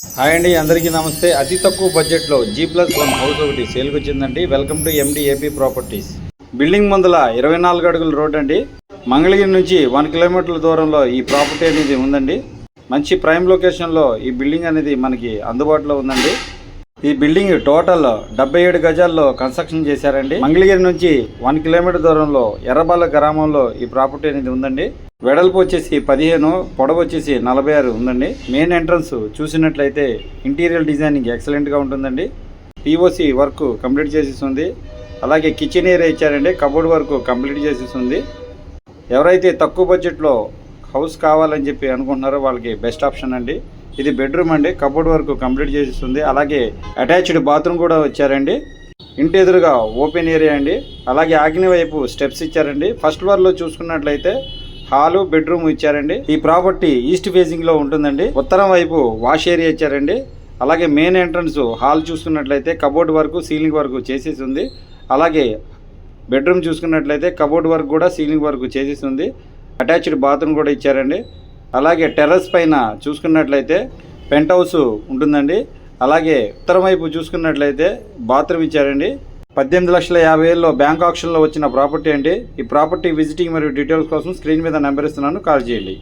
Hi అండి, అందరికీ నమస్తే. అతి తక్కువ బడ్జెట్లో G+1 హౌస్ ఒకటి సేల్కి వచ్చిందండి. Welcome to MD AP properties. Building ముందల 24 అడుగుల రోడ్ అండి. మంగళగిరి నుంచి 1 కిలోమీటర్ల దూరంలో ఈ ప్రాపర్టీ అనేది ఉందండి. మంచి ప్రైమ్ లొకేషన్లో ఈ బిల్డింగ్ అనేది మనకి అందుబాటులో ఉందండి. ఈ బిల్డింగ్ టోటల్ 77 గజాల్లో కన్స్ట్రక్షన్ చేశారండి. మంగళగిరి నుంచి 1 కిలోమీటర్ దూరంలో ఎర్రబాల గ్రామంలో ఈ ప్రాపర్టీ అనేది ఉందండి. వెడల్పు వచ్చేసి 15, పొడవు వచ్చేసి 46 ఉందండి. మెయిన్ ఎంట్రన్స్ చూసినట్లయితే ఇంటీరియర్ డిజైనింగ్ ఎక్సలెంట్గా ఉంటుందండి. POC వర్క్ కంప్లీట్ చేసేస్తుంది. అలాగే కిచెన్ ఏరియా ఇచ్చారండి. కబోర్డ్ వర్క్ కంప్లీట్ చేసేస్తుంది. ఎవరైతే తక్కువ బడ్జెట్లో హౌస్ కావాలని చెప్పి అనుకుంటున్నారో వాళ్ళకి బెస్ట్ ఆప్షన్ అండి. ఇది బెడ్రూమ్ అండి. కబోర్డ్ వర్క్ కంప్లీట్ చేసేస్తుంది. అలాగే అటాచ్డ్ బాత్రూమ్ కూడా వచ్చారండి. ఇంటి ఎదురుగా ఓపెన్ ఏరియా అండి. అలాగే ఆగ్నేయ వైపు స్టెప్స్ ఇచ్చారండి. ఫస్ట్ ఫ్లోర్లో చూసుకున్నట్లయితే హాలు, బెడ్రూమ్ ఇచ్చారండి. ఈ ప్రాపర్టీ ఈస్ట్ ఫేసింగ్ లో ఉంటుందండి. ఉత్తరం వైపు వాష్ ఏరియా ఇచ్చారండి. అలాగే మెయిన్ ఎంట్రన్స్ హాల్ చూసుకున్నట్లయితే కబోర్డ్ వర్క్, సీలింగ్ వర్క్ చేసేసి ఉంది. అలాగే బెడ్రూమ్ చూసుకున్నట్లయితే కబోర్డ్ వర్క్ కూడా సీలింగ్ వర్క్ చేసేసి ఉంది. అటాచ్డ్ బాత్రూమ్ కూడా ఇచ్చారండి. అలాగే టెర్రస్ పైన చూసుకున్నట్లయితే పెంట్ హౌస్ ఉంటుందండి. అలాగే ఉత్తరం వైపు చూసుకున్నట్లయితే బాత్రూమ్ ఇచ్చారండి. 18,50,000లో బ్యాంక్ ఆక్షన్లో వచ్చిన ప్రాపర్టీ అండి. ఈ ప్రాపర్టీ విజిటింగ్ మరియు డీటెయిల్స్ కోసం స్క్రీన్ మీద నెంబర్ ఇస్తున్నాను, కాల్ చేయండి.